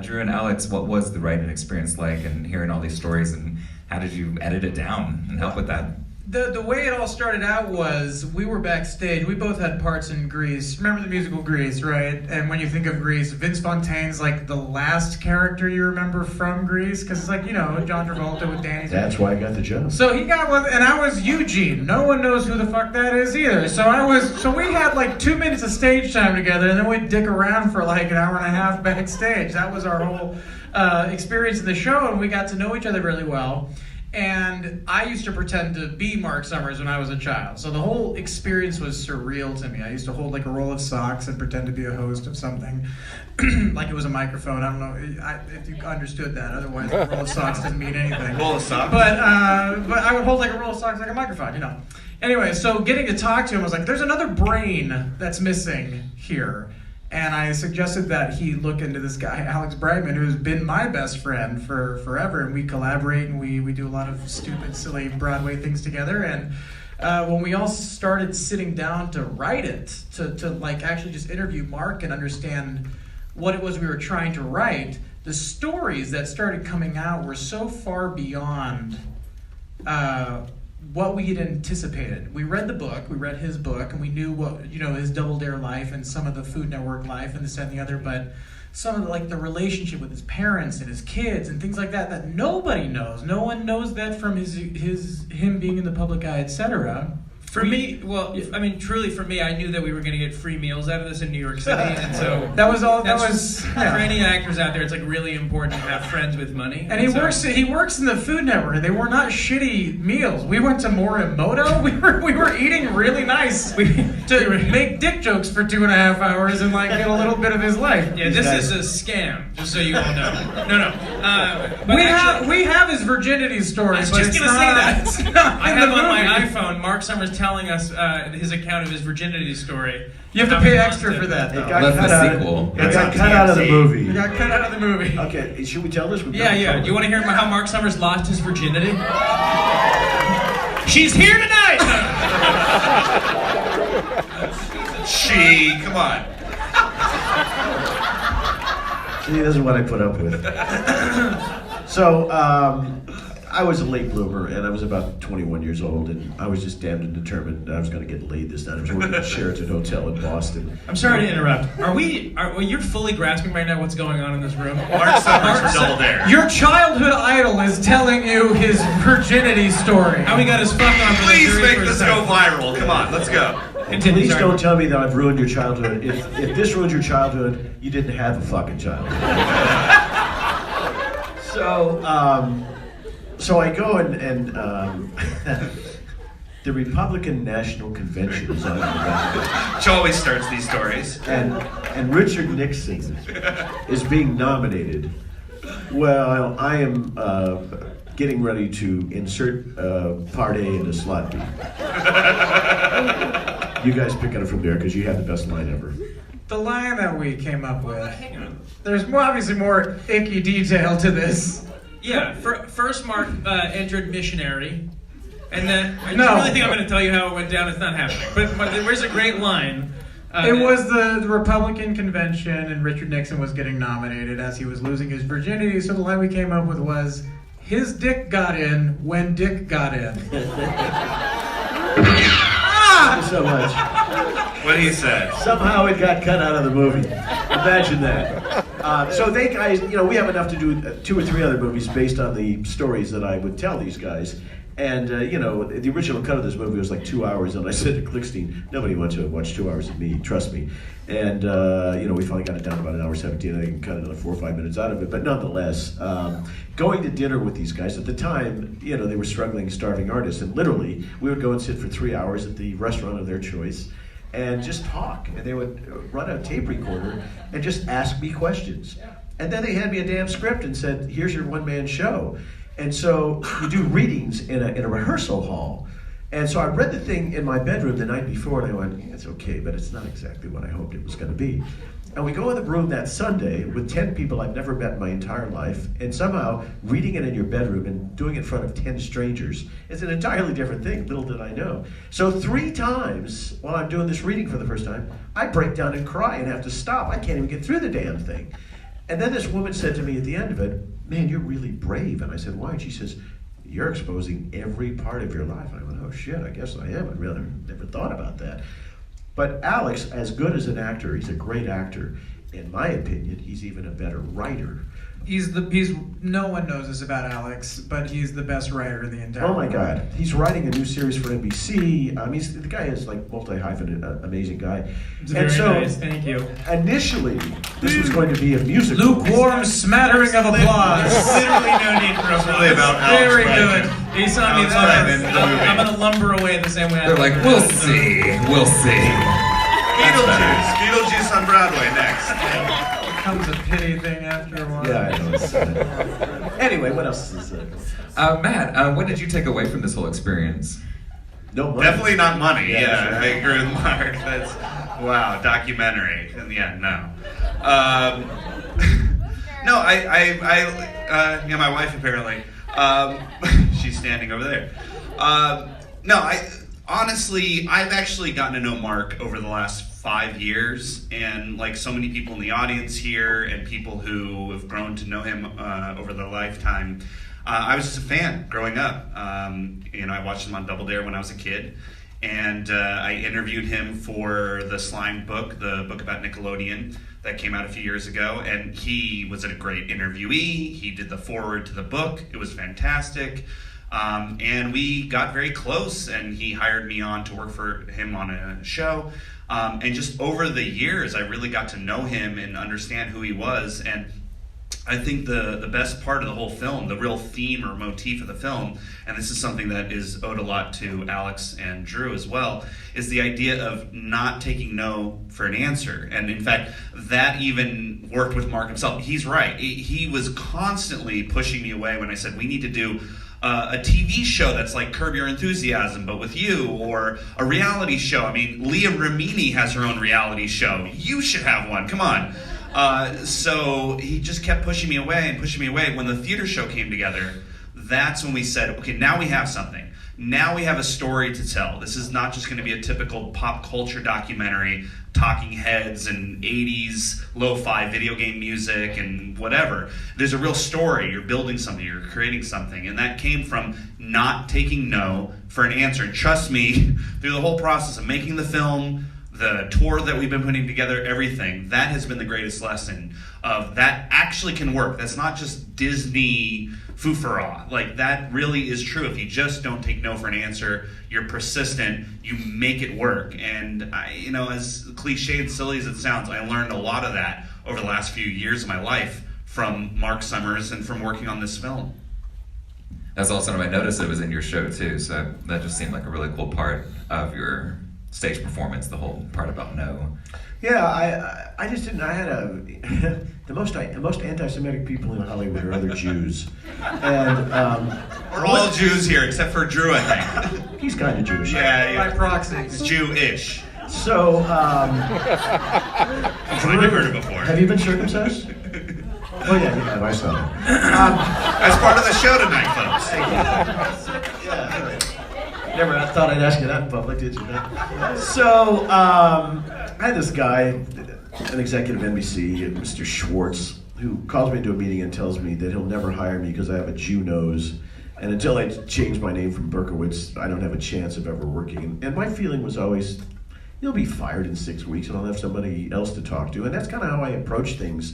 Drew and Alex, what was the writing experience like, and hearing all these stories, and how did you edit it down and help with that? The way it all started out was we were backstage. We both had parts in Grease. Remember the musical Grease, right? And when you think of Grease, Vince Fontaine's like the last character you remember from Grease, because it's like, you know, John Travolta with Danny. That's why I got the job. So he got one, and I was Eugene. No one knows who the fuck that is either. So we had like 2 minutes of stage time together, and then we'd dick around for like an hour and a half backstage. That was our whole experience in the show, and we got to know each other really well. And I used to pretend to be Marc Summers when I was a child. So the whole experience was surreal to me. I used to hold like a roll of socks and pretend to be a host of something. Like it was a microphone. I don't know if you understood that. Otherwise, a roll of socks didn't mean anything. Roll of socks? But I would hold like a roll of socks like a microphone, you know. Anyway, so getting to talk to him was like, there's another brain that's missing here. And I suggested that he look into this guy, Alex Brightman, who's been my best friend for forever. And we collaborate and we do a lot of stupid, silly Broadway things together. And when we all started sitting down to write it, to like actually just interview Marc and understand what it was we were trying to write, the stories that started coming out were so far beyond what we had anticipated. We read the book, we read his book, and we knew what, you know, his Double Dare life and some of the Food Network life and this, that, and the other, but some of the, like the relationship with his parents and his kids and things like that that nobody knows. No one knows that from him being in the public eye, etc. For me, well, I mean, truly for me, I knew that we were going to get free meals out of this in New York City, and so that was all. That was for any actors out there. It's like really important to have friends with money. And he works in the Food Network. They were not shitty meals. We went to Morimoto. We were eating really nice to make dick jokes for 2.5 hours and like get a little bit of his life. Yeah, this is a scam. Just so you all know. No. We have his virginity story. I was but just going to say that. I have on my movie. iPhone Marc Summers telling us his account of his virginity story. You have to pay extra for that, though. That's the sequel. It got cut out of the movie. It got cut out of the movie. Okay, should we tell this? Yeah. Do you want to hear about how Marc Summers lost his virginity? She's here tonight! Come on. See, this is what I put up with. So, I was a late bloomer, and I was about 21 years old, and I was just damned and determined I was going to get laid this time. I was working at Sheraton Hotel in Boston. I'm sorry to interrupt. You're fully grasping right now what's going on in this room? Marc Summers for Double Dare. Your childhood idol is telling you his virginity story. How he got his fuck on. Please make this go viral. Come on, let's go. Please don't tell me that I've ruined your childhood. If this ruined your childhood, you didn't have a fucking childhood. So I go and the Republican National Convention is on the ground. Which always starts these stories. And Richard Nixon is being nominated. Well, I am getting ready to insert Part A into Slot B. You guys pick it up from there because you have the best line ever. The line that we came up with. There's obviously more icky detail to this. Yeah, first Marc entered missionary, and then I really think I'm going to tell you how it went down. It's not happening. But there's a great line. It was the Republican convention, and Richard Nixon was getting nominated as he was losing his virginity. So the line we came up with was, "His dick got in when Dick got in." Thank you so much. What he said. Somehow it got cut out of the movie. Imagine that. So they guys, we have enough to do 2 or 3 other movies based on the stories that I would tell these guys. And, the original cut of this movie was like 2 hours, and I said to Klickstein, nobody wants to watch 2 hours of me, trust me. And, we finally got it down to about 1:17. I can cut another 4 or 5 minutes out of it. But nonetheless, going to dinner with these guys, at the time, they were struggling, starving artists. And literally, we would go and sit for 3 hours at the restaurant of their choice and just talk. And they would run a tape recorder and just ask me questions. And then they handed me a damn script and said, here's your one-man show. And so you do readings in a rehearsal hall. And so I read the thing in my bedroom the night before, and I went, it's okay, but it's not exactly what I hoped it was going to be. And we go in the room that Sunday with 10 people I've never met in my entire life, and somehow reading it in your bedroom and doing it in front of 10 strangers is an entirely different thing, little did I know. So 3 times while I'm doing this reading for the first time, I break down and cry and have to stop. I can't even get through the damn thing. And then this woman said to me at the end of it, "Man, you're really brave." And I said, "Why?" And she says, "You're exposing every part of your life." And I went, "Oh shit, I guess I am. I really never thought about that." But Alex, as good as an actor, he's a great actor. In my opinion, he's even a better writer. No one knows this about Alex, but he's the best writer in the entire Oh my world. God, he's writing a new series for NBC. The guy is like multi-hyphenate, amazing guy. It's very nice, thank you. Initially, this was going to be a musical. Lukewarm smattering of applause. Literally no need for It's really about Alex Very Bregman. good. He saw me Alex lumber. Bregman, the movie. I'm gonna lumber away the same way I They're like, lumber. we'll see, we'll see. Beetlejuice on Broadway next. Becomes a pity thing after a while. Yeah, I know. It's, anyway, what else is Matt, what did you take away from this whole experience? No money. Definitely not money. Yeah, Yeah, sure. I agree with Mark. That's wow, documentary. Yeah, no. No, my wife apparently. She's standing over there. No, honestly, I've actually gotten to know Mark over the last 5 years, and like so many people in the audience here and people who have grown to know him over their lifetime, I was just a fan growing up. I watched him on Double Dare when I was a kid, and I interviewed him for the Slime book, the book about Nickelodeon that came out a few years ago, and he was a great interviewee. He did the foreword to the book. It was fantastic. And we got very close, and he hired me on to work for him on a show. And just over the years, I really got to know him and understand who he was. And I think the best part of the whole film, the real theme or motif of the film, and this is something that is owed a lot to Alex and Drew as well, is the idea of not taking no for an answer. And in fact, that even worked with Mark himself. He's right. He was constantly pushing me away when I said, we need to do a TV show that's like Curb Your Enthusiasm, but with you, or a reality show. I mean, Leah Remini has her own reality show. You should have one. Come on. So he just kept pushing me away and pushing me away. When the theater show came together, that's when we said, okay, now we have something. Now we have a story to tell. This is not just going to be a typical pop culture documentary, talking heads and 80s lo-fi video game music and whatever. There's a real story. You're building something. You're creating something. And that came from not taking no for an answer. And trust me, through the whole process of making the film, the tour that we've been putting together, everything, that has been the greatest lesson of that actually can work. That's not just Disney foo-for-ah. Like, that really is true. If you just don't take no for an answer, you're persistent, you make it work. And as cliche and silly as it sounds, I learned a lot of that over the last few years of my life from Marc Summers and from working on this film. That's also something I noticed it was in your show too, so that just seemed like a really cool part of your stage performance, the whole part about no. Yeah, I just didn't. I had the most anti-Semitic people in Hollywood are other Jews, and We're all Jews here except for Drew, I think. he's kind of Jewish. Yeah, By proxy. He's Jew-ish. So, I've never heard it before. have you been circumcised? Oh yeah, you have. I saw that. That's part of the show tonight, folks. Yeah, all right. Never thought I'd ask you that in public, did you? So, I had this guy, an executive at NBC, Mr. Schwartz, who calls me into a meeting and tells me that he'll never hire me because I have a Jew nose. And until I change my name from Berkowitz, I don't have a chance of ever working. And my feeling was always, you'll be fired in 6 weeks and I'll have somebody else to talk to. And that's kind of how I approach things.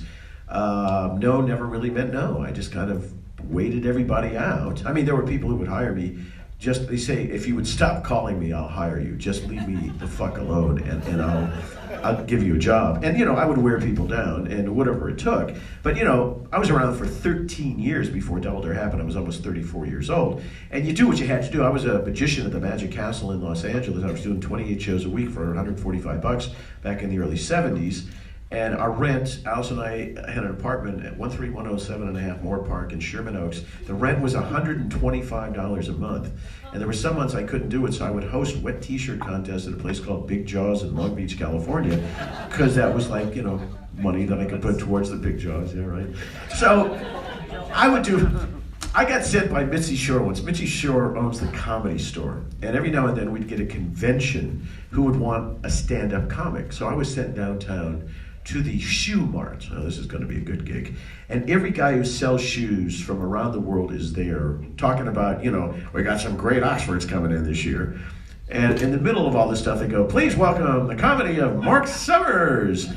No never really meant no. I just kind of waited everybody out. I mean, there were people who would hire me. They say, if you would stop calling me, I'll hire you. Just leave me the fuck alone, and I'll give you a job. And I would wear people down, and whatever it took. But I was around for 13 years before Double Dare happened. I was almost 34 years old, and you do what you had to do. I was a magician at the Magic Castle in Los Angeles. I was doing 28 shows a week for $145 back in the early 70s. And our rent, Alice and I had an apartment at 13107 and a half Moore Park in Sherman Oaks. The rent was $125 a month. And there were some months I couldn't do it, so I would host wet t-shirt contests at a place called Big Jaws in Long Beach, California, because that was like, money that I could put towards the Big Jaws, yeah, right? So I got sent by Mitzi Shore once. Mitzi Shore owns the Comedy Store. And every now and then we'd get a convention who would want a stand-up comic. So I was sent downtown to the shoe mart. Oh, this is going to be a good gig. And every guy who sells shoes from around the world is there talking about, we got some great Oxfords coming in this year. And in the middle of all this stuff, they go, please welcome the comedy of Marc Summers.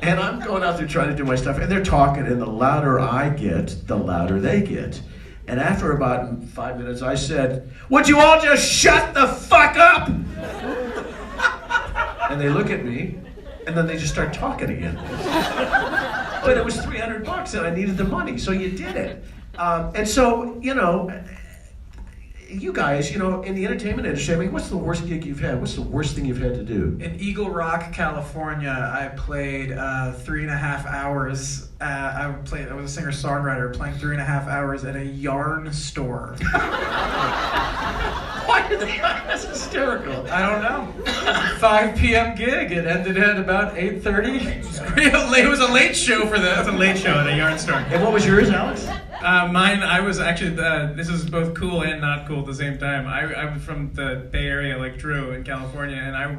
And I'm going out there trying to do my stuff, and they're talking, and the louder I get, the louder they get. And after about 5 minutes, I said, would you all just shut the fuck up? And they look at me, and then they just start talking again. But it was $300, and I needed the money, so you did it. And so, you guys, in the entertainment industry, I mean, what's the worst gig you've had? What's the worst thing you've had to do? In Eagle Rock, California, I played 3.5 hours. I was a singer-songwriter playing 3.5 hours at a yarn store. Why did that's hysterical. I don't know. 5 p.m. gig. It ended at about 8:30. It was a late show for that. It was a late show at a yarn store. And what was yours, Alex? Mine, I was actually, this is both cool and not cool at the same time. I was from the Bay Area, like Drew, in California, and I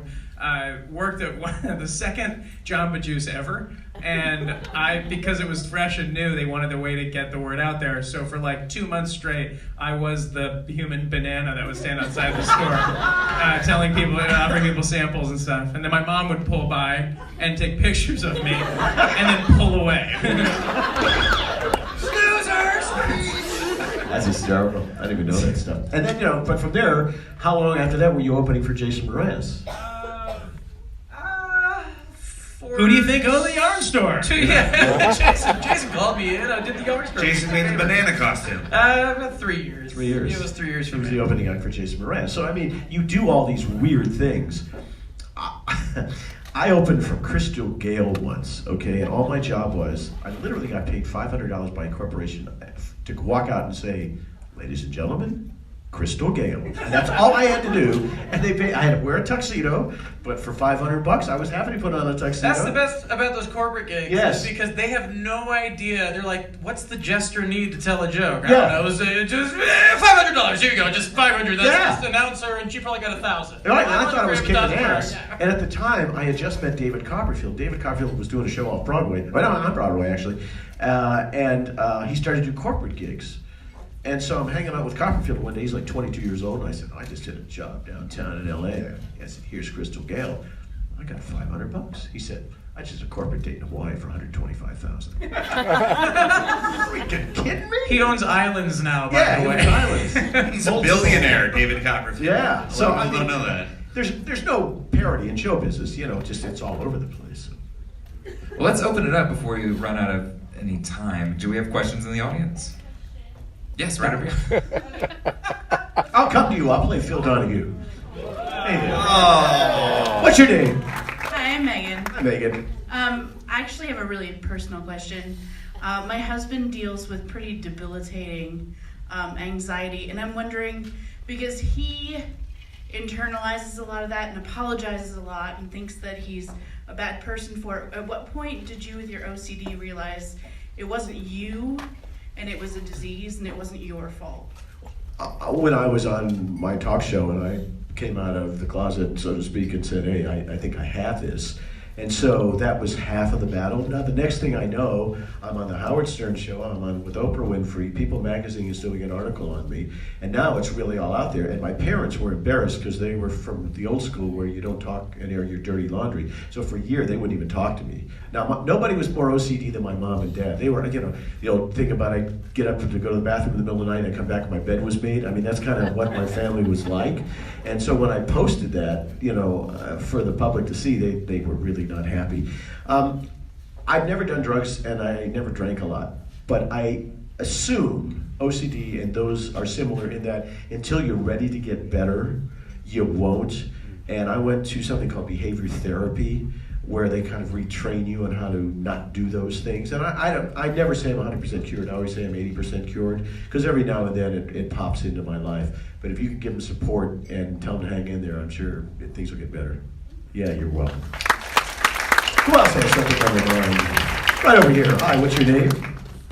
worked at the second Jamba Juice ever. And because it was fresh and new, they wanted a way to get the word out there. So for like 2 months straight, I was the human banana that would stand outside the store, telling people, offering people samples and stuff. And then my mom would pull by and take pictures of me, and then pull away. That's hysterical. I didn't even know that stuff. And then, but from there, how long after that were you opening for Jason Mraz? Who do you think owned the yarn store? Jason called me in. I did the yarn store. Jason made the banana costume. About 3 years. 3 years. It was 3 years for He was me. the opening act for Jason Mraz. So, I mean, you do all these weird things. I opened for Crystal Gale once, okay? And all my job was, I literally got paid $500 by a corporation to walk out and say, ladies and gentlemen, Crystal Gale. And that's all I had to do. And I had to wear a tuxedo, but for $500, I was happy to put on a tuxedo. That's the best about those corporate gigs. Yes. Because they have no idea. They're like, what's the jester need to tell a joke? I Yeah. don't know. Just $500. Here you go. Just $500. That's Yeah. the announcer, and she probably got 1,000. Right, and I thought I was kicking $1,000 ass. Yeah. And at the time, I had just met David Copperfield. David Copperfield was doing a show off Broadway. Well, no, on Broadway, actually. And he started to do corporate gigs. And so I'm hanging out with Copperfield one day. He's like 22 years old. And I said, I just did a job downtown in L.A. I said, here's Crystal Gale. I got $500. He said, I just did a corporate date in Hawaii for $125,000. Are you kidding me? He owns islands now, by Yeah, the he way. owns islands. He's a billionaire, David Copperfield. Yeah. So I people mean, don't know that. There's no parody in show business. Just it's all over the place. Well, let's open it up before you run out of any time. Do we have questions in the audience? Yes, right over here. I'll come to you. I'll play Phil Donahue. Hey there. Oh. What's your name? Hi, I'm Megan. Hi, Megan. I actually have a really personal question. My husband deals with pretty debilitating anxiety, and I'm wondering, because he internalizes a lot of that and apologizes a lot and thinks that he's a bad person for it, at what point did you with your OCD realize it wasn't you and it was a disease and it wasn't your fault? When I was on my talk show and I came out of the closet, so to speak, and said, hey, I think I have this. And so that was half of the battle. Now, the next thing I know, I'm on the Howard Stern show, I'm on with Oprah Winfrey, People Magazine is doing an article on me, and now it's really all out there. And my parents were embarrassed because they were from the old school where you don't talk and air your dirty laundry. So for a year, they wouldn't even talk to me. Now, nobody was more OCD than my mom and dad. They were, think about I get up to go to the bathroom in the middle of the night and I come back and my bed was made. I mean, that's kind of what my family was like. And so when I posted that, for the public to see, they were really not happy. I've never done drugs and I never drank a lot, but I assume OCD and those are similar in that until you're ready to get better, you won't. And I went to something called behavior therapy, where they kind of retrain you on how to not do those things. And I never say I'm 100% cured. I always say I'm 80% cured, because every now and then it pops into my life. But if you can give them support and tell them to hang in there, I'm sure things will get better. Yeah, you're welcome. Who else has something on their mind? Right over here. Hi, what's your name?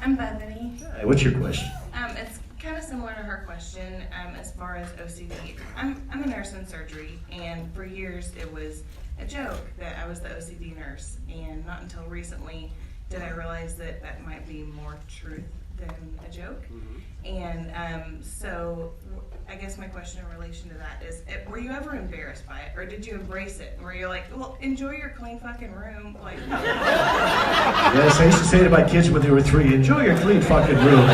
I'm Bethany. Hi, what's your question? It's kind of similar to her question as far as OCD. I'm a nurse in surgery, and for years it was a joke that I was the OCD nurse, and not until recently did I realize that that might be more truth than a joke. And so I guess my question in relation to that is, were you ever embarrassed by it, or did you embrace it? Were you like, well, enjoy your clean fucking room? Like, Yes, I used to say to my kids when they were 3, enjoy your clean fucking room.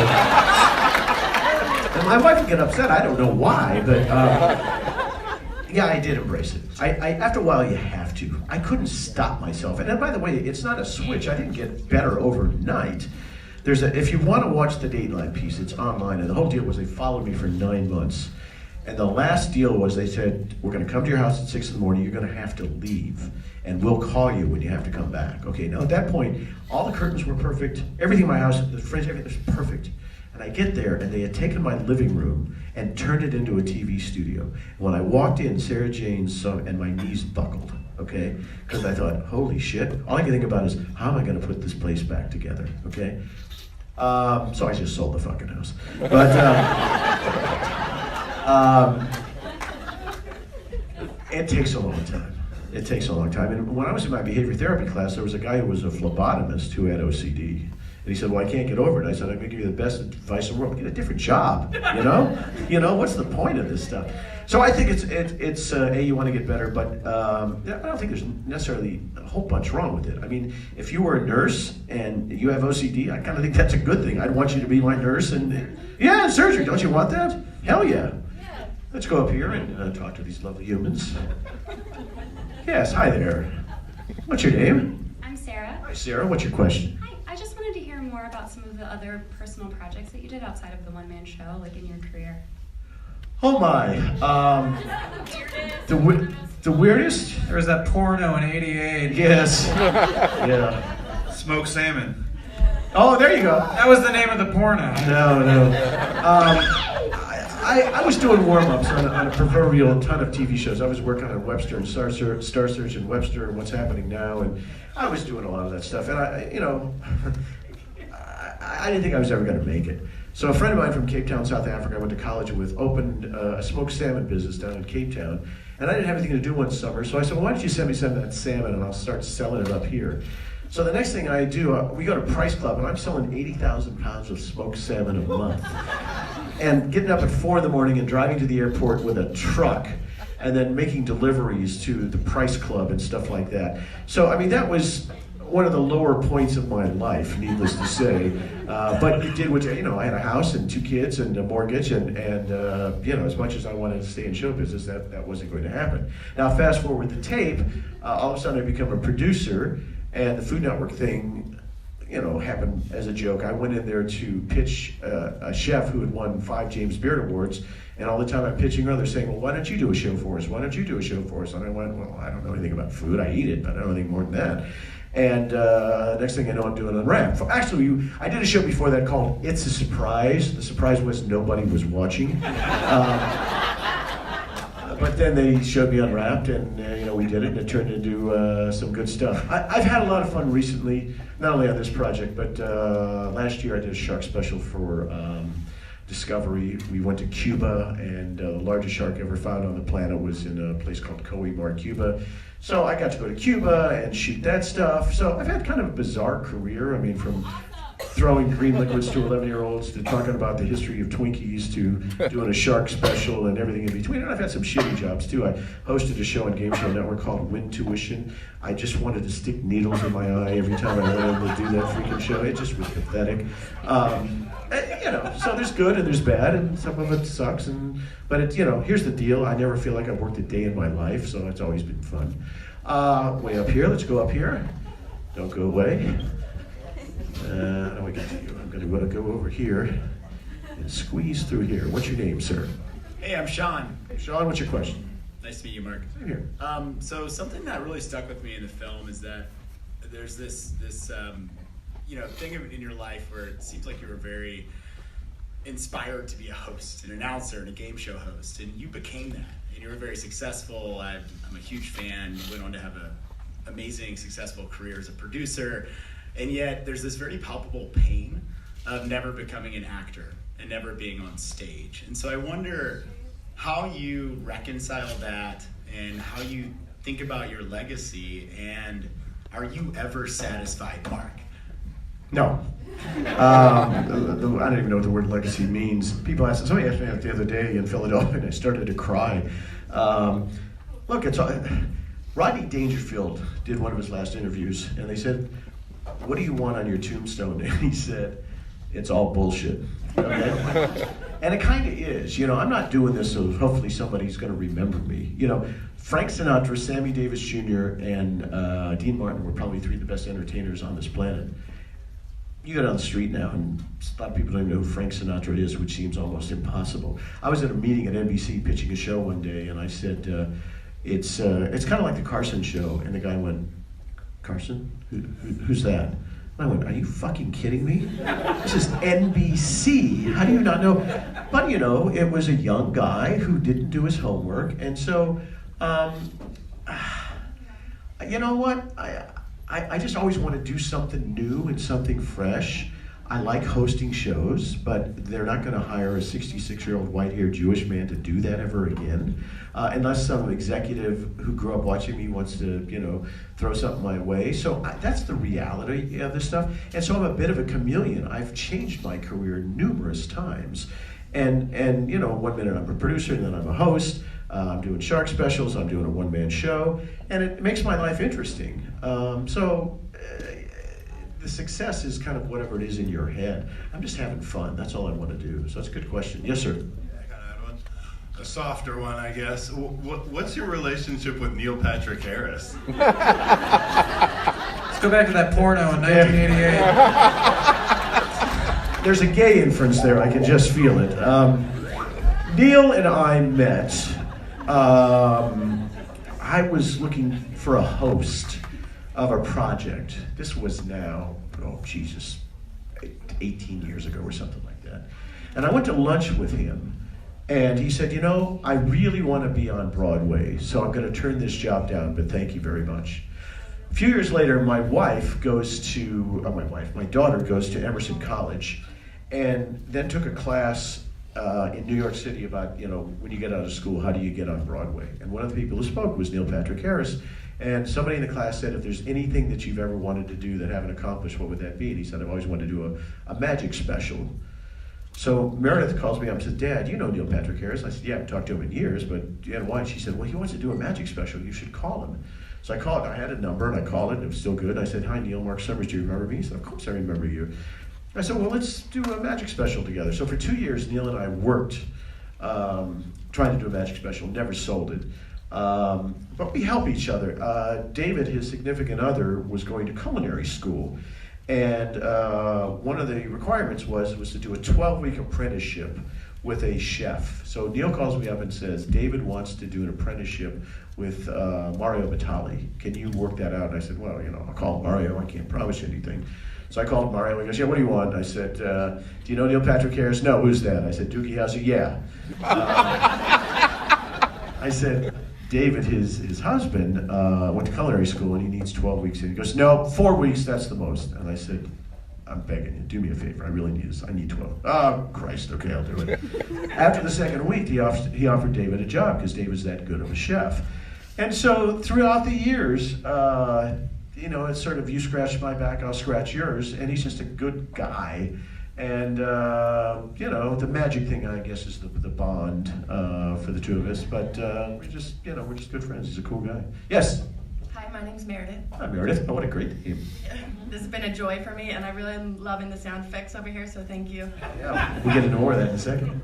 And my wife would get upset. I don't know why, but yeah, I did embrace it. I after a while, you have to. I couldn't stop myself. And by the way, it's not a switch. I didn't get better overnight. If you want to watch the Dateline piece, it's online. And the whole deal was they followed me for 9 months. And the last deal was they said, we're going to come to your house at 6 in the morning. You're going to have to leave. And we'll call you when you have to come back. Okay, now at that point, all the curtains were perfect. Everything in my house, the fridge, everything was perfect. And I get there, and they had taken my living room and turned it into a TV studio. And when I walked in, Sarah Jane saw, and my knees buckled, okay? Because I thought, holy shit. All I can think about is, how am I going to put this place back together, okay? So I just sold the fucking house. But it takes a long time. It takes a long time. And when I was in my behavior therapy class, there was a guy who was a phlebotomist who had OCD. And he said, well, I can't get over it. I said, I'm going to give you the best advice in the world. Get a different job, you know? You know, what's the point of this stuff? So I think it's you want to get better, but I don't think there's necessarily a whole bunch wrong with it. I mean, if you were a nurse and you have OCD, I kind of think that's a good thing. I'd want you to be my nurse and, yeah, in surgery, don't you want that? Hell yeah. Let's go up here and talk to these lovely humans. Yes, hi there. What's your name? I'm Sarah. Hi, Sarah. What's your question? Hi, I just wanted to hear more about some of the other personal projects that you did outside of the one-man show, like in your career. Oh my. The weirdest? There was that porno in '88. Yes. Yeah. Smoked salmon. Oh, there you go. That was the name of the porno. No. I was doing warm-ups on a proverbial ton of TV shows. I was working on Webster and Star Search and Webster and What's Happening Now, and I was doing a lot of that stuff. And I didn't think I was ever going to make it. So a friend of mine from Cape Town, South Africa, I went to college with, opened a smoked salmon business down in Cape Town. And I didn't have anything to do one summer, so I said, well, why don't you send me some of that salmon and I'll start selling it up here. So the next thing I do, we go to Price Club and I'm selling 80,000 pounds of smoked salmon a month. And getting up at 4 in the morning and driving to the airport with a truck and then making deliveries to the Price Club and stuff like that. So, I mean, that was one of the lower points of my life, needless to say. But it did, I had a house and 2 kids and a mortgage, and as much as I wanted to stay in show business, that wasn't going to happen. Now, fast forward the tape, all of a sudden I become a producer, and the Food Network thing, happened as a joke. I went in there to pitch a chef who had won 5 James Beard Awards, and all the time I'm pitching her, they're saying, well, why don't you do a show for us? Why don't you do a show for us? And I went, well, I don't know anything about food. I eat it, but I don't know anything more than that. And next thing I know, I'm doing Unwrapped. Actually, I did a show before that called It's a Surprise. The surprise was nobody was watching. But then they showed me Unwrapped, and we did it, and it turned into some good stuff. I've had a lot of fun recently, not only on this project, but last year I did a shark special for Discovery. We went to Cuba, and the largest shark ever found on the planet was in a place called Coe Mar, Cuba. So I got to go to Cuba and shoot that stuff. So I've had kind of a bizarre career. I mean, from throwing green liquids to 11-year-olds to talking about the history of Twinkies to doing a shark special and everything in between. And I've had some shitty jobs too. I hosted a show on Game Show Network called Win Tuition. I just wanted to stick needles in my eye every time I went in to do that freaking show. It just was pathetic. So there's good and there's bad, and some of it sucks. But it's, here's the deal. I never feel like I've worked a day in my life, so it's always been fun. Way up here. Let's go up here. Don't go away. How do I get to you? I'm going to go over here and squeeze through here. What's your name, sir? Hey, I'm Sean. Hey, Sean, what's your question? Nice to meet you, Mark. Same here. So something that really stuck with me in the film is that there's this thing in your life where it seems like you were very inspired to be a host, an announcer, and a game show host, and you became that, and you were very successful. I'm a huge fan. You went on to have an amazing, successful career as a producer, and yet there's this very palpable pain of never becoming an actor and never being on stage. And so I wonder how you reconcile that and how you think about your legacy, and are you ever satisfied, Mark? No. I don't even know what the word legacy means. Somebody asked me that the other day in Philadelphia, and I started to cry. Look, Rodney Dangerfield did one of his last interviews, and they said, "What do you want on your tombstone?" And he said, "It's all bullshit." Okay? And it kind of is. You know, I'm not doing this so hopefully somebody's going to remember me. You know, Frank Sinatra, Sammy Davis Jr., and Dean Martin were probably three of the best entertainers on this planet. You go down the street now, and a lot of people don't even know who Frank Sinatra is, which seems almost impossible. I was at a meeting at NBC pitching a show one day, and I said, it's kind of like the Carson show. And the guy went, "Carson? Who's that?" And I went, "Are you fucking kidding me? This is NBC. How do you not know?" But, you know, it was a young guy who didn't do his homework. And so, you know what? I just always want to do something new and something fresh. I like hosting shows, but they're not going to hire a 66-year-old white-haired Jewish man to do that ever again, unless some executive who grew up watching me wants to, you know, throw something my way. So that's the reality of this stuff. And so I'm a bit of a chameleon. I've changed my career numerous times. And you know, one minute I'm a producer, and then I'm a host. I'm doing shark specials, I'm doing a one-man show, and it makes my life interesting. The success is kind of whatever it is in your head. I'm just having fun, that's all I want to do. So that's a good question. Yes, sir? Yeah, I gotta add one. A softer one, I guess. What's your relationship with Neil Patrick Harris? Let's go back to that porno in 1988. There's a gay inference there, I can just feel it. Neil and I met. I was looking for a host of a project. This was now, 18 years ago or something like that. And I went to lunch with him, and he said, "You know, I really want to be on Broadway, so I'm going to turn this job down, but thank you very much." A few years later, my daughter goes to Emerson College, and then took a class in New York City about, you know, when you get out of school, how do you get on Broadway? And one of the people who spoke was Neil Patrick Harris. And somebody in the class said, "If there's anything that you've ever wanted to do that haven't accomplished, what would that be?" And he said, "I've always wanted to do a magic special." So Meredith calls me up and says, "Dad, you know Neil Patrick Harris?" I said, "Yeah, I've talked to him in years, but yeah, why?" She said, "Well, he wants to do a magic special. You should call him." So I called. I had a number, and I called it, and it was still good. I said, "Hi, Neil, Marc Summers, do you remember me?" He said, "Of course I remember you." I said, "Well, let's do a magic special together." So for 2 years, Neil and I worked trying to do a magic special, never sold it. But we help each other. David, his significant other, was going to culinary school. And one of the requirements was to do a 12-week apprenticeship with a chef. So Neil calls me up and says, "David wants to do an apprenticeship with Mario Batali. Can you work that out?" And I said, "Well, you know, I'll call Mario. I can't promise you anything." So I called Mario. He goes, "Yeah, what do you want?" I said, "Do you know Neil Patrick Harris?" "No, who's that?" I said, "Dookie Howser." "Yeah." I said, "David, his husband, went to culinary school and he needs 12 weeks." And he goes, "No, 4 weeks, that's the most." And I said, "I'm begging you, do me a favor. I really need this. I need 12. "Oh, Christ, okay, I'll do it." After the second week, he offered David a job because David's that good of a chef. And so throughout the years, you know, it's sort of you scratch my back, I'll scratch yours, and he's just a good guy. And, you know, the magic thing, I guess, is the bond for the two of us. But we're just good friends. He's a cool guy. Yes? Hi, my name's Meredith. Hi, Meredith. Oh, what a great name. This has been a joy for me, and I really am loving the sound effects over here, so thank you. Yeah, we'll get into more of that in a second.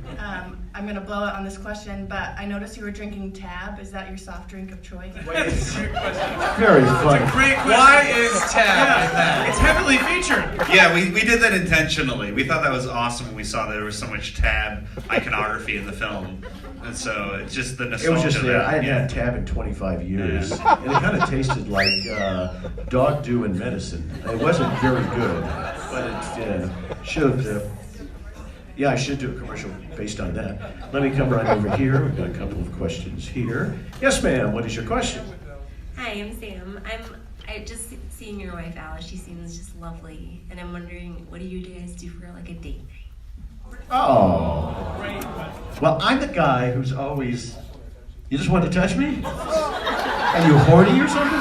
I'm going to blow it on this question, but I noticed you were drinking Tab. Is that your soft drink of choice? It's very funny. It's a great question. Why is Tab in that? It's heavily featured. Yeah, we did that intentionally. We thought that was awesome when we saw that there was so much Tab iconography in the film. And so it's just the nostalgia. It was just there. I hadn't had Tab in 25 years, and it kind of tasted like dog dew and medicine. It wasn't very good, but it should. Yeah, I should do a commercial based on that. Let me come right over here. We've got a couple of questions here. Yes, ma'am. What is your question? Hi, I'm Sam. I just seeing your wife Alice. She seems just lovely, and I'm wondering, what do you guys do for like a date night? Oh. Well, I'm the guy who's always. You just want to touch me? Are you horny or something?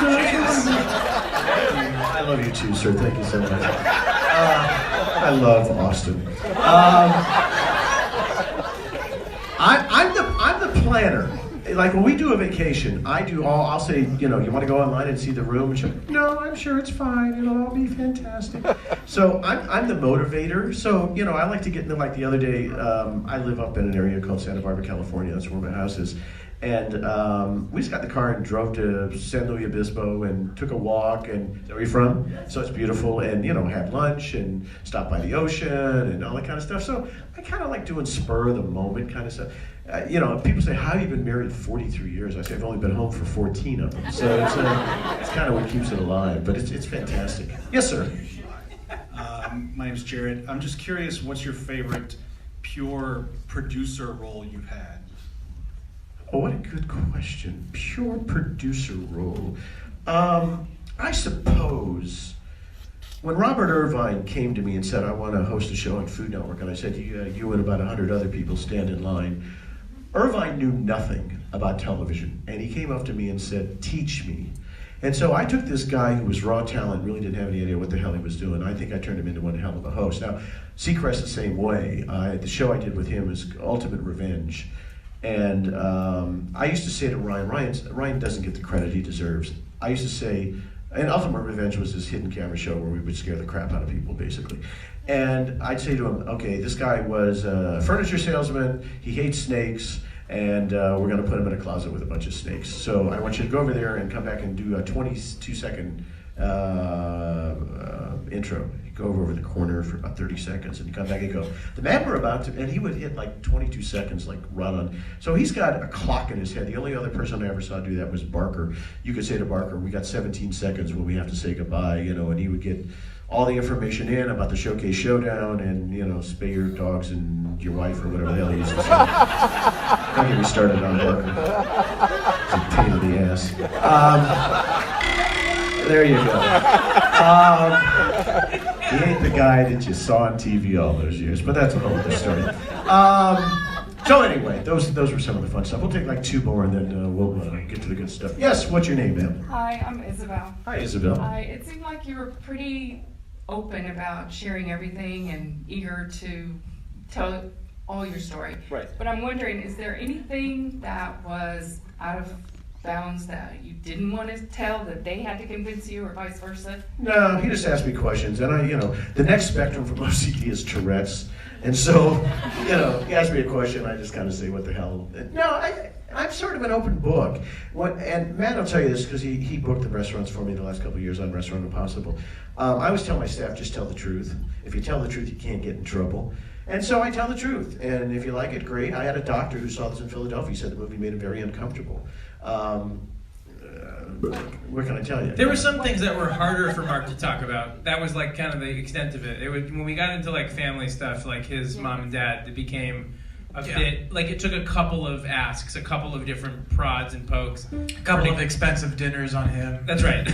I love you too, sir. Thank you so much. I love Austin. I'm the planner. Like when we do a vacation, I'll say, you want to go online and see the room? And she'll, no, I'm sure it's fine. It'll all be fantastic. So I'm the motivator. So, I like to get into, like the other day, I live up in an area called Santa Barbara, California. That's where my house is. And we just got in the car and drove to San Luis Obispo and took a walk. And where are you from? So it's beautiful. And, had lunch and stopped by the ocean and all that kind of stuff. So I kind of like doing spur of the moment kind of stuff. People say, how have you been married 43 years? I say, I've only been home for 14 of them. So it's kind of what keeps it alive. But it's fantastic. Yes, sir. My name's Jared. I'm just curious, what's your favorite pure producer role you've had? Oh, what a good question. Pure producer role. I suppose when Robert Irvine came to me and said, I want to host a show on Food Network, and I said, you and about 100 other people stand in line. Irvine knew nothing about television, and he came up to me and said, teach me. And so I took this guy who was raw talent, really didn't have any idea what the hell he was doing. I think I turned him into one hell of a host. Now, Seacrest the same way. The show I did with him is Ultimate Revenge. And I used to say to Ryan doesn't get the credit he deserves. I used to say, and Ultimate Revenge was this hidden camera show where we would scare the crap out of people, basically. And I'd say to him, okay, this guy was a furniture salesman, he hates snakes, and we're gonna put him in a closet with a bunch of snakes. So I want you to go over there and come back and do a 22-second intro. You go over the corner for about 30 seconds and you come back and go, the man we're about to, and he would hit like 22 seconds, like right on. So he's got a clock in his head. The only other person I ever saw do that was Barker. You could say to Barker, we got 17 seconds when we have to say goodbye, and he would get all the information in about the Showcase Showdown and, spay your dogs and your wife or whatever the hell he used to say. Don't get me started on Barker. It's a pain in the ass. There you go. He ain't the guy that you saw on TV all those years, but that's a whole other story. So anyway, those were some of the fun stuff. We'll take like two more and then we'll get to the good stuff. Yes, what's your name, ma'am? Hi, I'm Isabel. Hi, Isabel. It seemed like you were pretty open about sharing everything and eager to tell all your story. Right. But I'm wondering, is there anything that was out of bounds that you didn't want to tell, that they had to convince you, or vice versa? No, he just asked me questions, and the next spectrum from OCD is Tourette's, and so, he asked me a question, I just kind of say, what the hell? No, I'm sort of an open book. And Matt will tell you this, because he booked the restaurants for me the last couple of years on Restaurant Impossible. I always tell my staff, just tell the truth. If you tell the truth, you can't get in trouble. And so I tell the truth, and if you like it, great. I had a doctor who saw this in Philadelphia. He said the movie made him very uncomfortable. What can I tell you? There were some things that were harder for Marc to talk about. That was like kind of the extent of it. When we got into like family stuff, like his mom and dad, it became a bit, like it took a couple of asks, a couple of different prods and pokes. A couple of expensive dinners on him. That's right.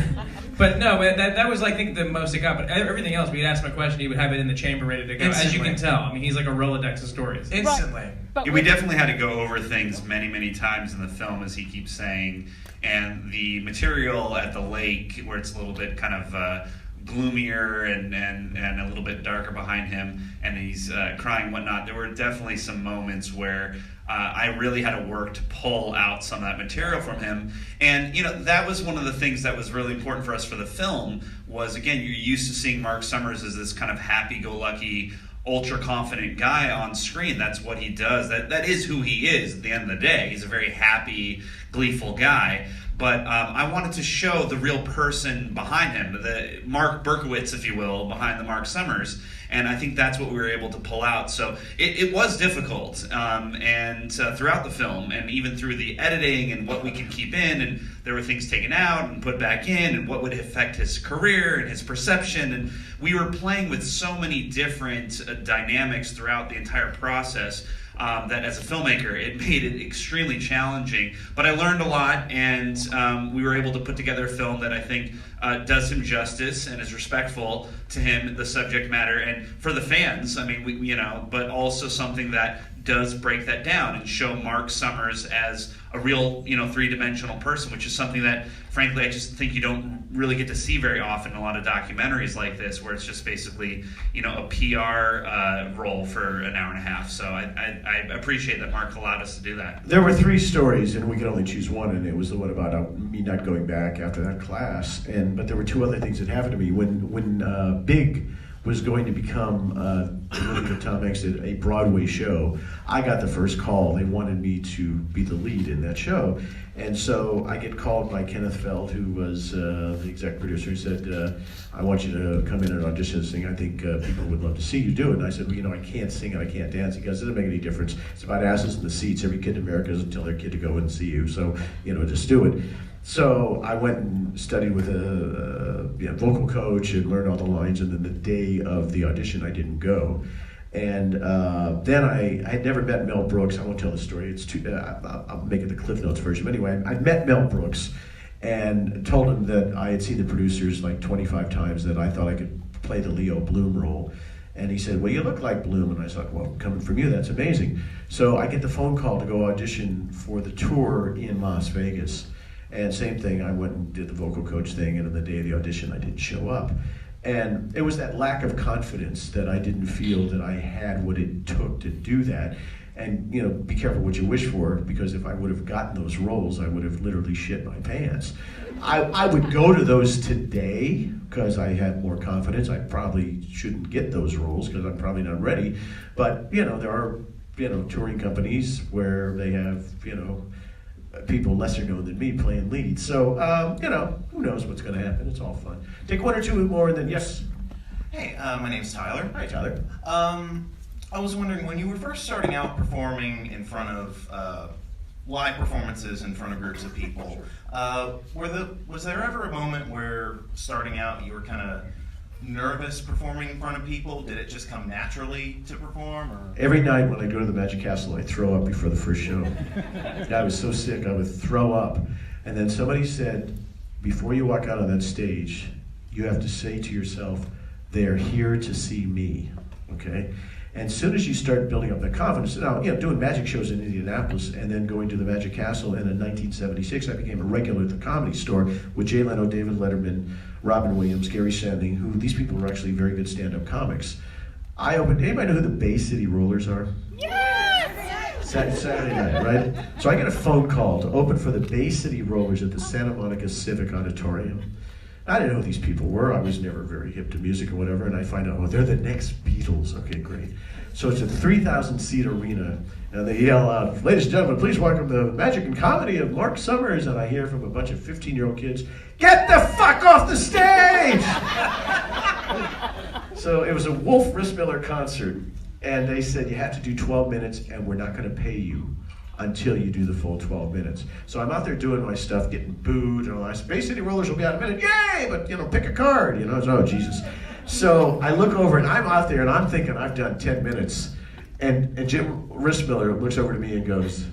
But no, that was, I think, the most it got. But everything else, we'd ask him a question, he would have it in the chamber ready to go. Instantly. As you can tell. I mean, he's like a Rolodex of stories. Instantly. Right. Yeah, we definitely had to go over things many, many times in the film, as he keeps saying. And the material at the lake, where it's a little bit kind of gloomier and a little bit darker behind him, and he's crying and whatnot, there were definitely some moments where I really had to work to pull out some of that material from him. And that was one of the things that was really important for us for the film, was, again, you're used to seeing Marc Summers as this kind of happy-go-lucky, ultra-confident guy on screen. That's what he does. That is who he is at the end of the day. He's a very happy, gleeful guy. But I wanted to show the real person behind him, the Mark Berkowitz, if you will, behind the Marc Summers. And I think that's what we were able to pull out. So it was difficult, and throughout the film, and even through the editing and what we could keep in, and there were things taken out and put back in, and what would affect his career and his perception. And we were playing with so many different dynamics throughout the entire process. That as a filmmaker, it made it extremely challenging. But I learned a lot, and we were able to put together a film that I think does him justice and is respectful to him, the subject matter, and for the fans. I mean, but also something that does break that down and show Marc Summers as a real, three-dimensional person, which is something that, frankly, I just think you don't really get to see very often in a lot of documentaries like this, where it's just basically, a PR role for an hour and a half. So I appreciate that Marc allowed us to do that. There were 3 stories, and we could only choose one, and it was the one about me not going back after that class. But there were 2 other things that happened to me. When Big was going to become, Tom Hanks did, a Broadway show, I got the first call. They wanted me to be the lead in that show. And so I get called by Kenneth Feld, who was the exec producer. He said, I want you to come in and audition and sing. I think people would love to see you do it. And I said, well, I can't sing and I can't dance. He goes, it doesn't make any difference. It's about asses in the seats. Every kid in America doesn't tell their kid to go and see you. So, just do it. So I went and studied with a vocal coach and learned all the lines. And then the day of the audition, I didn't go. And then I had never met Mel Brooks. I won't tell the story. It's too. I'll make it the Cliff Notes version. But anyway, I met Mel Brooks and told him that I had seen the producers like 25 times, that I thought I could play the Leo Bloom role. And he said, well, you look like Bloom. And I thought, well, coming from you, that's amazing. So I get the phone call to go audition for the tour in Las Vegas. And same thing, I went and did the vocal coach thing, and on the day of the audition, I didn't show up. And it was that lack of confidence that I didn't feel that I had what it took to do that. And, be careful what you wish for, because if I would have gotten those roles, I would have literally shit my pants. I would go to those today because I had more confidence. I probably shouldn't get those roles because I'm probably not ready. But, there are, touring companies where they have, people lesser known than me playing leads. So, who knows what's going to happen. It's all fun. Take 1 or 2 more and then, yes. Hey, my name's Tyler. Hi, Tyler. I was wondering, when you were first starting out performing in front of live performances in front of groups of people, was there ever a moment where starting out you were kind of nervous performing in front of people? Did it just come naturally to perform? Or? Every night when I go to the Magic Castle, I throw up before the first show. I was so sick, I would throw up. And then somebody said, before you walk out on that stage, you have to say to yourself, they are here to see me, okay? And as soon as you start building up that confidence, doing magic shows in Indianapolis and then going to the Magic Castle, and in 1976 I became a regular at the Comedy Store with Jay Leno, David Letterman, Robin Williams, Gary Sandling, who these people were actually very good stand-up comics. Anybody know who the Bay City Rollers are? Yes! Saturday night, right? So I get a phone call to open for the Bay City Rollers at the Santa Monica Civic Auditorium. I didn't know who these people were. I was never very hip to music or whatever, and I find out, they're the next Beatles. Okay, great. So it's a 3,000-seat arena, and they yell out, ladies and gentlemen, please welcome the magic and comedy of Marc Summers. And I hear from a bunch of 15-year-old kids, get the fuck off the stage! So it was a Wolf Rissmiller concert, and they said, you have to do 12 minutes, and we're not going to pay you until you do the full 12 minutes. So I'm out there doing my stuff, getting booed, and all that. Bay City Rollers will be out in a minute, yay! But, pick a card, oh, Jesus. So I look over, and I'm out there, and I'm thinking I've done 10 minutes. And Jim Rissmiller looks over to me and goes,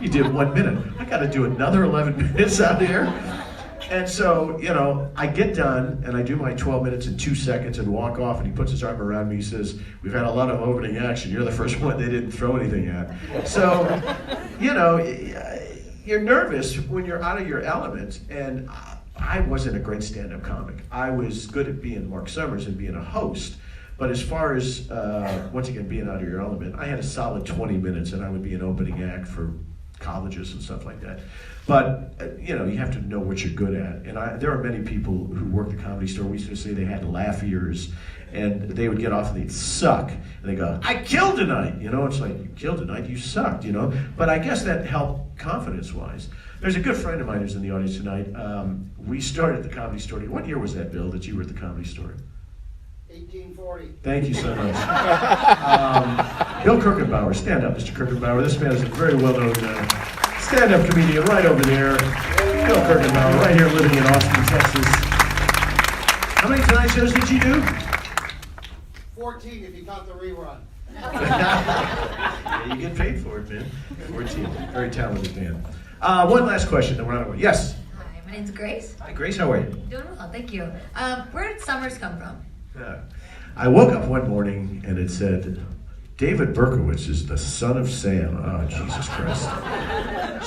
you did 1 minute. I got to do another 11 minutes out here. And so, I get done, and I do my 12 minutes and 2 seconds and walk off, and he puts his arm around me. He says, we've had a lot of opening action. You're the first one they didn't throw anything at. So, you're nervous when you're out of your element, and I wasn't a great stand-up comic. I was good at being Marc Summers and being a host, but as far as, once again, being out of your element, I had a solid 20 minutes, and I would be an opening act for colleges and stuff like that. But, you have to know what you're good at. And there are many people who work the Comedy Store. We used to say they had laugh ears, and they would get off and they'd suck. And they go, I killed tonight. It's like, you killed tonight, you sucked, But I guess that helped confidence-wise. There's a good friend of mine who's in the audience tonight. We started the Comedy Store. What year was that, Bill, that you were at the Comedy Store? 1840. Thank you so much. Bill Kirkenbauer, stand up, Mr. Kirkenbauer. This man is a very well-known stand-up comedian right over there. Bill Kirkenbauer, right here living in Austin, Texas. How many Tonight shows did you do? 14 if you count the rerun. Yeah, you get paid for it, man. 14. Very talented man. One last question, then we're on our way. Yes? Hi, My name's Grace. Hi, Grace. How are you? Doing well, thank you. Where did Summers come from? I woke up one morning and it said, David Berkowitz is the son of Sam. Oh, Jesus Christ.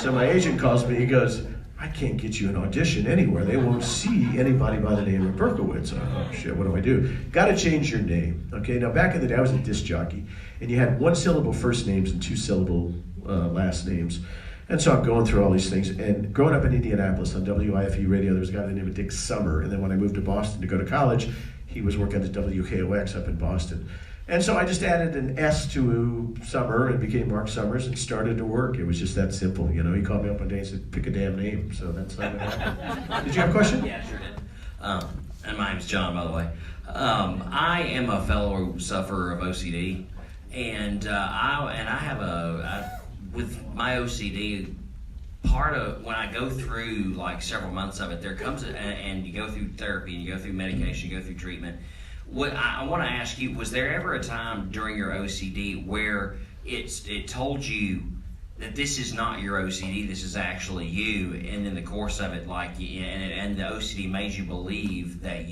So my agent calls me, he goes, I can't get you an audition anywhere. They won't see anybody by the name of Berkowitz. Oh, shit, what do? Got to change your name. Okay, now back in the day, I was a disc jockey, and you had 1-syllable first names and 2-syllable last names. And so I'm going through all these things. And growing up in Indianapolis on WIFE radio, there was a guy named Dick Summer. And then when I moved to Boston to go to college, he was working at WKOX up in Boston. And so I just added an S to Summer and became Marc Summers and started to work. It was just that simple. You know, he called me up one day and said, pick a damn name. So that's how it happened. Did you have a question? Yeah, sure did. And my name's John, by the way. I am a fellow sufferer of OCD. And I have with my OCD, part of when I go through like several months of it, there comes and you go through therapy and you go through medication, you go through treatment. What I want to ask you, was there ever a time during your OCD where it told you that this is not your OCD, this is actually you, and in the course of it, like, and the OCD made you believe that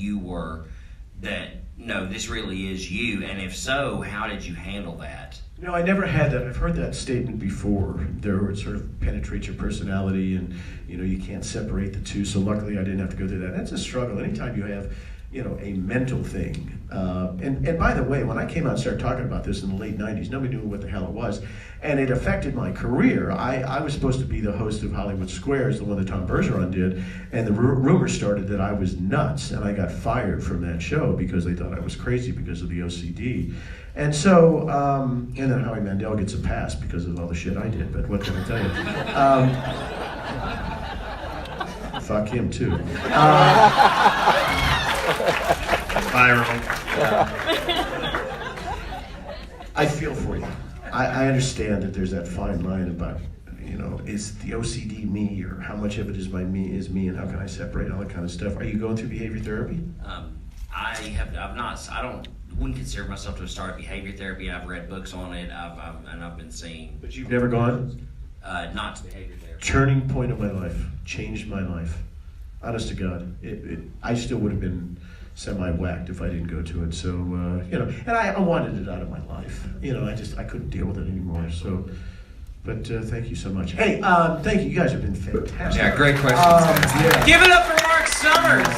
no, this really is you, and if so, how did you handle that? No, I never had that. I've heard that statement before. There where it sort of penetrates your personality, and you can't separate the two. So luckily, I didn't have to go through that. That's a struggle. Anytime you have, a mental thing. And by the way, when I came out and started talking about this in the late '90s, nobody knew what the hell it was, and it affected my career. I was supposed to be the host of Hollywood Squares, the one that Tom Bergeron did, and the rumor started that I was nuts, and I got fired from that show because they thought I was crazy because of the OCD. And so, and then Howie Mandel gets a pass because of all the shit I did, but what can I tell you? Fuck him too. Viral. I feel for you. I understand that there's that fine line about, is the OCD me, or how much of it is me, and how can I separate all that kind of stuff. Are you going through behavior therapy? I wouldn't consider myself to have started behavior therapy. I've read books on it. I've been seeing. But you've never gone? Not to behavior therapy. Turning point of my life, changed my life. Honest to God, I still would have been semi-whacked if I didn't go to it. So and I wanted it out of my life. I couldn't deal with it anymore. So, but thank you so much. Hey, thank you. You guys have been fantastic. Yeah, great questions. Give it up for Marc Summers.